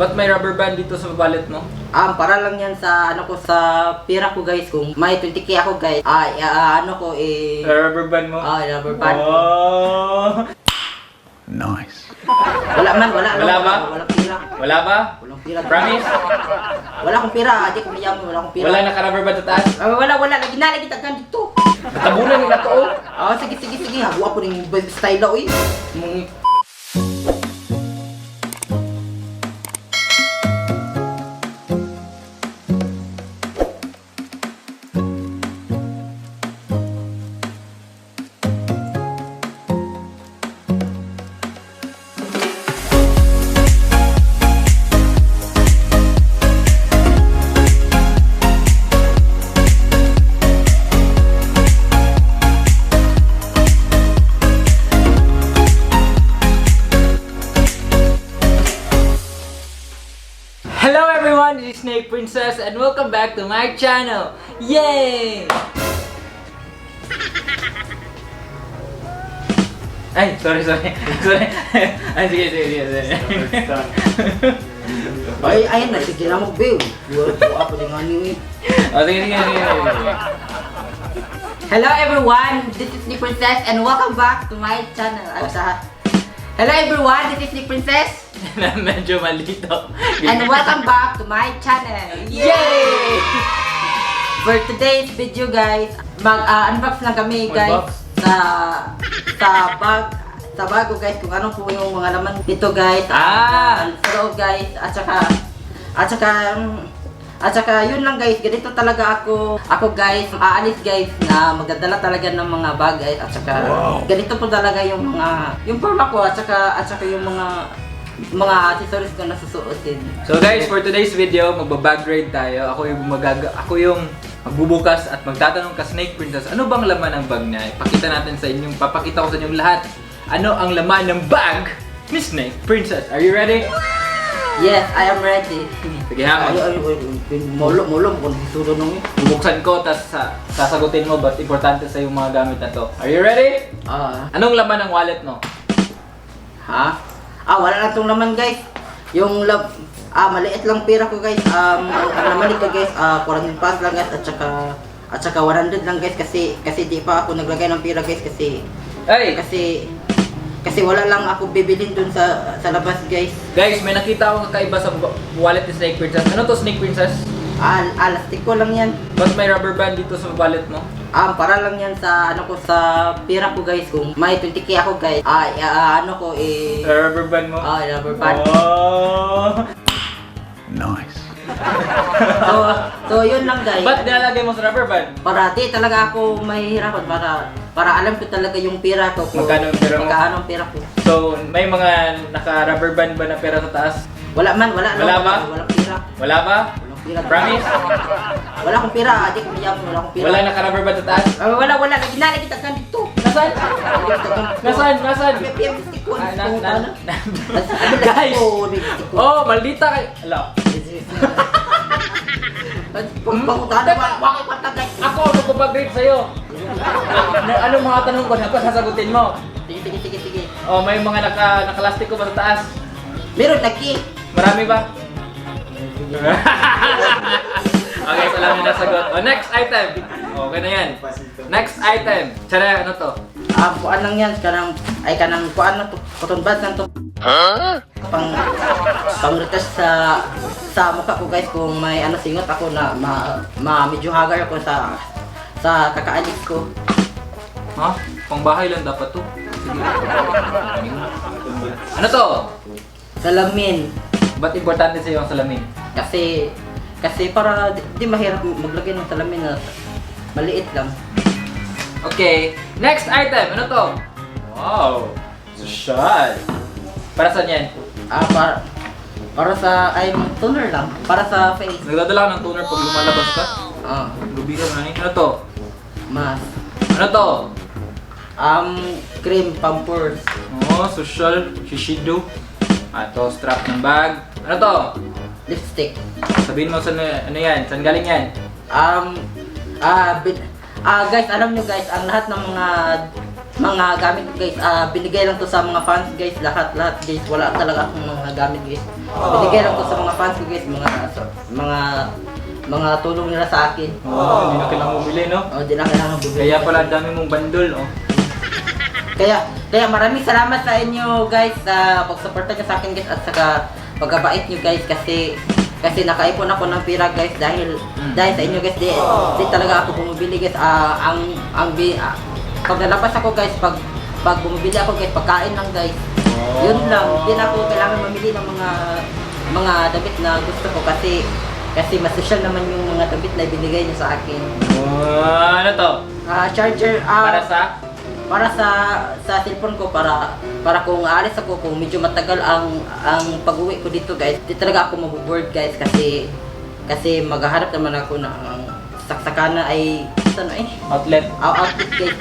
Ba't may rubber band dito sa wallet mo? Para lang yan sa ano ko sa pira ko guys. Kung may 20k ako guys, ano ko Rubber band mo? rubber band. Oh! Nice. Wala man, wala ba? Walang pira. Wala ba? Walang pira. Promise? Wala akong pira, di ko biyang, wala akong pira. Wala naka-rubber band sa taas? Wala, lagi tagkan dito. Natabunan nila to, oh. Sige. Hagwa ko ng style oy. Hello everyone, this is Snake Princess and welcome back to my channel. Yay! Ay, sorry. Ay, sige. Ayan na, sige lang mo, Bill. Wala ko din nga niyo Oh, sige. Hello everyone, this is Nick Princess and welcome back to my channel. Hello everyone, this is Nick Princess Medyo malito. and welcome back to my channel. Yay! For today's video guys, mag-unbox lang kami guys sa bag ko guys, kung ano po yung mga laman dito guys. Sa loob guys, at saka yun lang guys, ganito talaga ako guys, aalis guys na magdadala talaga ng mga bag guys, at saka ganito po talaga yung forma ko, at saka yung mga accessories ko na susuotin. So guys, for today's video, magbabag raid tayo. Ako yung magbubukas at magtatanong ka Snake Princess, ano bang laman ng bag niya? Papakita ko sa inyong lahat. Ano ang laman ng bag ni Snake Princess? Are you ready? Yes, I am ready. Sige ha, Mulong kung susunod nung bubuksan ko, tas sasagutin mo ba't importante sa yung mga gamit na to. Are you ready? Anong laman ng wallet mo? Wala lang itong laman guys. Maliit lang pera ko guys. Ang laman nito guys, 40 pas lang guys, at saka 100 lang guys, kasi di pa ako naglagay ng pera guys, kasi wala lang ako bibilin dun sa labas guys. Guys, may nakita akong kakaiba sa wallet ni Snake Princess. Ano to, Snake Princess? Lastik ko lang yan. Ba't may rubber band dito sa wallet mo? Para lang yan sa sa pera ko guys. Kung may 20k ako guys, Rubber band mo? rubber band. Oh! Nice. So yun lang guys. Ba't nilalagay mo sa rubber band? Para di talaga ako mahihirapan, para alam ko talaga yung pera ko. Magkano ang pera mo? Magkano ang pera ko. So, may mga naka-rubber band ba na pera sa taas? Wala man, wala ba? Walang pera. Wala ba? Walang pera. Promise? Wala akong pera, di ko biyang, wala akong pera. Wala naka-rubber band sa taas? Wala, lagi tagkan dito. Nasaan? Nasaan? Lipstick ko. Guys! Oh, maldita kayo! Ala. Pagpangutahan naman, wakay patagay. Ako ang magpapag-grade sa'yo. Anong mga tanong ko? Dapat sasagutin mo. Sige. Oh, may mga nakalastik ko ba sa taas? Meron lagi. Marami ba? Okay, so alam niyo na sagot. Oh, next item. Okay na yan. Next item. Tsara, ano to? Kuan lang yan, kanang kuan na to, cotton bud lang to. Pang-retouch sa mukha ko guys, kung may singot ako na medyo hagar ako sa kakaalis ko. Ha? Pang bahay lang dapat to. Sige. Ano to? Salamin. Ba't importante sa'yo ang salamin? Kasi para di mahirap maglagay ng salamin na maliit lang. Okay, next item. Ano to? Wow, social. Para saan yan? Para sa toner lang. Para sa face. Nagdadala ka ng toner pag lumalabas ka? Lubi ka na. Ano to? Mask. Ano to? Cream pampers. Oh, social. Shishido. Ito, strap ng bag. Ano to? Lipstick. Sabihin mo ano yan? Saan galing yan? Guys, alam nyo guys, ang lahat ng mga gamit guys, binigay lang to sa mga fans guys, lahat guys, wala talaga akong mga gamit guys. Binigay lang ko sa mga fans ko guys, mga tulong nila sa akin. Hindi na kailangan bumili, no? Di na kailangan bumili. Kaya pala ang dami mong bandol, oh. Kaya maraming salamat sa inyo guys sa pagsuporta niyo sa akin guys at saka pagkabait niyo guys kasi nakaipon ako ng pera guys dahil sa inyo guys di talaga ako bumibili guys pag nalabas ako guys pag bumibili ako guys pagkain lang guys. Yun lang, hindi na ako kailangan mamili ng mga damit na gusto ko kasi mas social naman yung mga damit na binigay niyo sa akin. Ano to? Charger Para sa? sa cellphone ko para kung aalis ako kung medyo matagal ang pag-uwi ko dito guys di talaga ako maboboard guys kasi maghahanap naman ako ng saksakana ay Outlet. outlet guys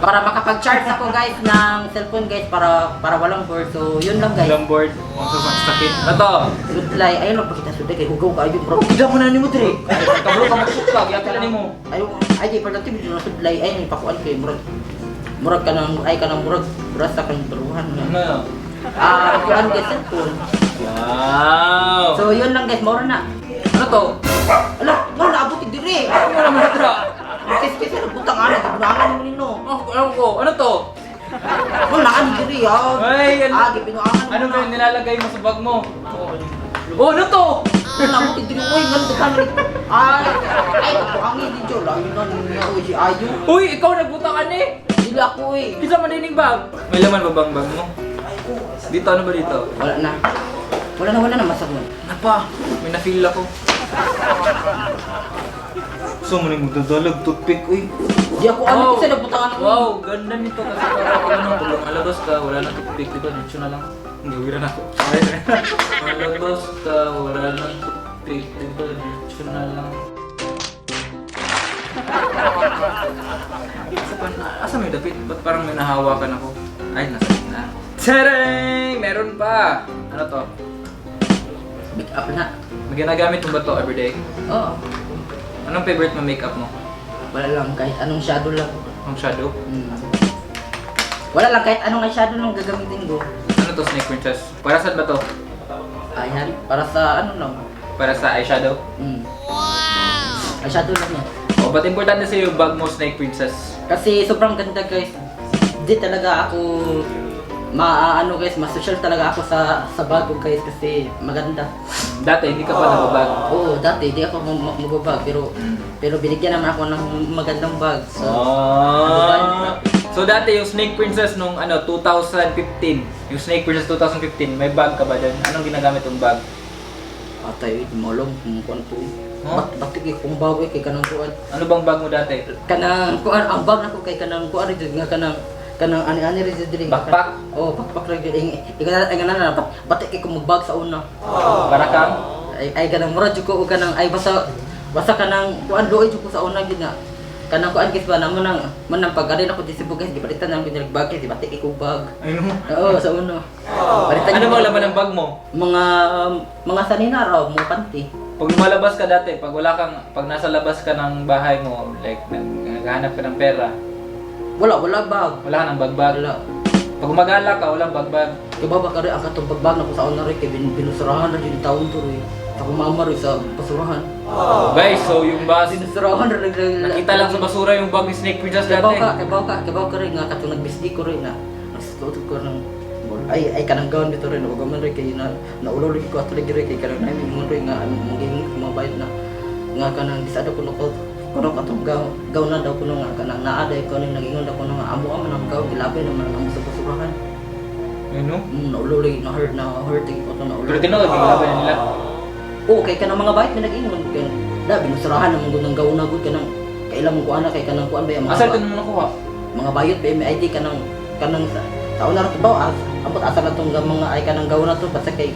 para makapag-charge ako guys ng cellphone guys para walang board so yun lang guys. Walang board. Sakit. Ano to? Sudlay ayun lang pakita sudlay kay hugaw ka ayun bro. Ida mo na ni mo, Dre. Kabro ka magsukag. Yakala ni mo. Ayun ay di pa dati video na sudlay ay pakuan kay murag ka ng murag sa kang baruhan Ano? kuan guys cellphone. Wow! So yun lang guys, mura na. Ano to? Ala, mo naabot dire. Ano naman ito? Kasi butang ana, gibuangan mo nino. Ewan ko. Ano to? Mo naan dire ah. Ay, gibuangan. ano ba yung nilalagay mo sa bag mo? Oh, ano to? Naabot dire oy, nganto ka ni. Ay, kapuangin din jo la. Yun na oy si Ayu. Uy, ikaw nagbutang ka ni? Dila ako eh. Isa manining bag. May laman ba bang bag mo? Dito, ano ba dito? Wala na masag mo. Napa, may na-feel ako. So, maning magdadalag, toothpick, uy. Di ako ano kasi nabutangan ako. Wow, ganda nito kasi para kung alabas ka, wala na toothpick, diba? Dito na lang. Gawiran ako. Alabas ka, wala na toothpick, diba? Dito na lang. Asa may dapit? Ba't parang may nahawakan ako? Ay, nasa na. Tadang! Meron pa! Ano to? Make up na. May ginagamit mo ba to everyday? Oo. Anong favorite mo makeup mo? Wala lang kahit anong shadow lang. Ang shadow? Wala lang kahit anong eyeshadow lang gagamitin ko. Ano to, Snake Princess? Para saan ba to? Ayan, para sa ano lang. Para sa eyeshadow? Wow! Eyeshadow lang yan. O, ba't importante sa'yo yung bag mo, Snake Princess? Kasi sobrang ganda guys. Di talaga ako guys, mas social talaga ako sa bag ko guys kasi maganda. Dati, hindi ka pa nababag. Oo, dati di ako magbabag pero binigyan naman ako ng magandang bag. So dati yung Snake Princess nung 2015, yung Snake Princess 2015, may bag ka ba dyan? Anong ginagamit yung bag? Atay, malong kung kuan to. Huh? Bakit kung bago kay kanang kuan. Ano bang bag mo dati? Kanang kuan ang bag nako kay kanang kuan rin nga kanang ani-ani rin diri. Backpack? Oh, backpack rin. Ingana batik kay kung magbag sa una. Para kang? Ay kanang mura jud ko kanang ay basta kanang kuan luoy jud ko sa una gid na. Kanang kuan kis ba namo nang pag-ari ako di Cebu guys, gipalitan nang kinilag bag kay batik kay bag. Ano? Oo, sa una. Ano ba laman ng bag mo? Mga sanina raw, mga panty. Pag lumalabas ka dati, pag nasa labas ka ng bahay mo, like naghahanap ka ng pera, Wala bag. wala ka ng bagbag. Wala. Pag gumagala ka, walang bagbag. Kaya ba ka rin ang katong bagbag na ko sa una rin kay binusurahan na yung taon to rin. Ako mama rin sa basurahan. Guys, so yung bus, Binusurahan na rin. nakita lang sa basura yung bag ni Snake Princess dati. Kaya ba ka rin nga katong nagbisdi ko rin na nagsutot ko ng ay kanang gawin dito rin. Huwag man rin kayo na naulol ko at lagi rin kay kanang namin mo rin nga maging kumabayad na nga kanang disado ko nukot. Kuno katong gaw na daw kuno nga kanang naaday ko ning nagingon daw kuno nga amo man ang gaw gilabay naman ang sa basurahan. Ano? Naululi na hurting ko to Pero naululi. tinawag yung laban nila. Oo, kay kanang mga bayit na nag-ingon kay da binusurahan namang gud ng gaw na gud kanang kailan mo kuana kay kanang kuan ba yung Asal ka naman nakuha? mga bayot ba may ID kanang sa una ra kibaw ambot asa na tong mga ay kanang gaw na to basta kay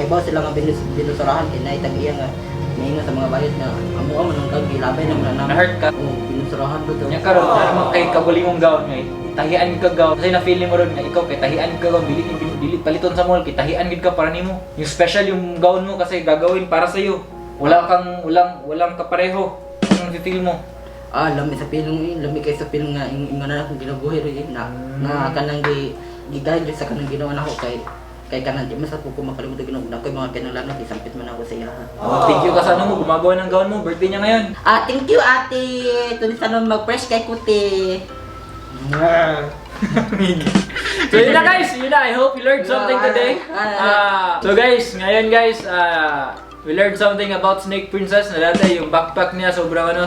baw sila nga binusurahan kay naitag iya nga niingon sa mga bayot nga amo man ang gaw gilabay naman na Na-hurt ka? Oo, binusurahan do to. Nya karon na naman kay kabuli mong gown ngay. Tahian ka gown. Kasi na-feel mo ron nga ikaw kay tahian ka gown, dili paliton sa mall kay tahian gid ka para nimo. Yung special yung gown mo kasi gagawin para sa iyo. Walang kapareho. Ano na-feel mo? Lami sa pilong lami kay sa pilong nga ingon na akong ginabuhi rin na kanang gigahin sa kanang ginawa nako Kay kanan di masad ko makalimutan ginugna ko mga kinahanglan isampit man ako sa iya. Thank you ka sa ano mo, gumagawa ng gown mo, birthday niya ngayon. Thank you ate. Tuloy sa nung mag-fresh kay kuti. So yun na guys, yun na. I hope you learned something today. So guys, ngayon guys, we learned something about Snake Princess na dati yung backpack niya sobrang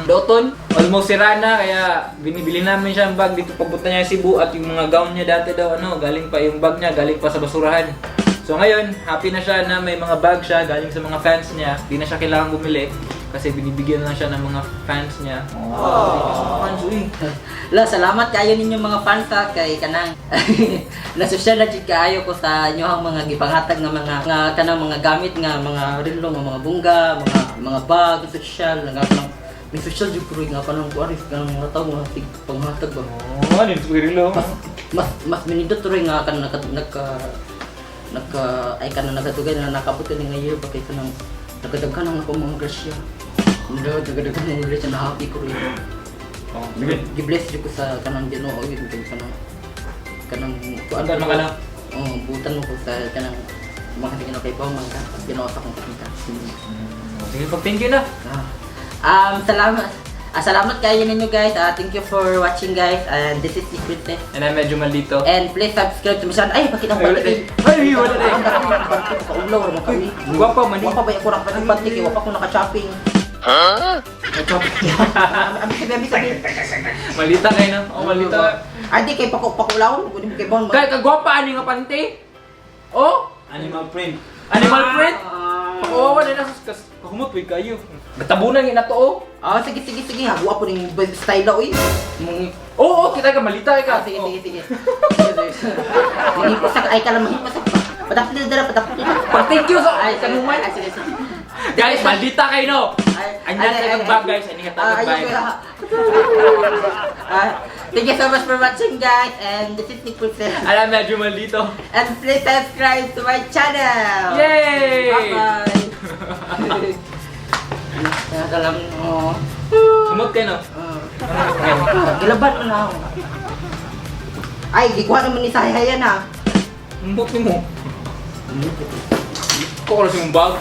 doton. Almost sira na, kaya binibili namin siya ang bag dito papunta niya Cebu at yung mga gown niya dati daw galing pa yung bag niya, galing pa sa basurahan. So ngayon, happy na siya na may mga bag siya galing sa mga fans niya. Di na siya kailangan bumili kasi binibigyan lang siya ng mga fans niya. Fans, uy. Salamat kayo ninyo mga fans kay kanang nasosyal na jud kaayo ko sa inyo ang mga gipanghatag nga kanang mga gamit nga mga relo nga mga bungga, mga bag sosyal nga kanang may social jud ko nga kanang kuaris kanang mga tawo nga panghatag ba. Ano yung relo? Mas minindot rin nga kanang nagatugay na nakapot ka nga year pa kay kanang nagdaghan ang ako mga grasya. Nagdaghan ng grasya na happy ko rin. Gi-bless ko sa kanang Ginoo yun kung kanang Butan mo ka lang? Butan mo ko sa kanang mga tingin kay Pao mga Ginoo sa kong kanta. Sige, pag-thank you na. Salamat kayo ninyo guys. Thank you for watching guys. And this is Secret Test. And I'm medyo malito. And please subscribe to my channel. Ay, pakita ko pantik. Ay, wala na. Pantik sa ulo mo kami. Guwapa, mani. Wapa ba ako pantik? Wapa ko naka-shopping. Abi. Malita kayo na. Malita. Ay, di kay pakulawon. Kunin mo kay Bon. Kaya kagwapa, ano nga panty? Oh? Animal print. Animal print? Pakuwawa na na. Kahumot, wait kayo. Gatabunan nga na to, oh. Sige. Hagwa po ng style na, uy. Oo, kita ka, malita ka. Sige. Mahipasak, ay ka lang mahipasak. Patapit na dala. Pag-thank you sa kanuman. Sige. Guys, maldita kayo, no? Ang nasa bag, guys. Ang nasa bag. Thank you so much for watching, guys. And this is Nick Princess. Alam, medyo maldito. And please subscribe to my channel. Yay! Bye-bye. Nakalam mo. Sumot kayo, no? Gilaban mo na ako. Ay, gikuha naman ni Sayaya na. Ang bukti mo. Kung oras yung bag.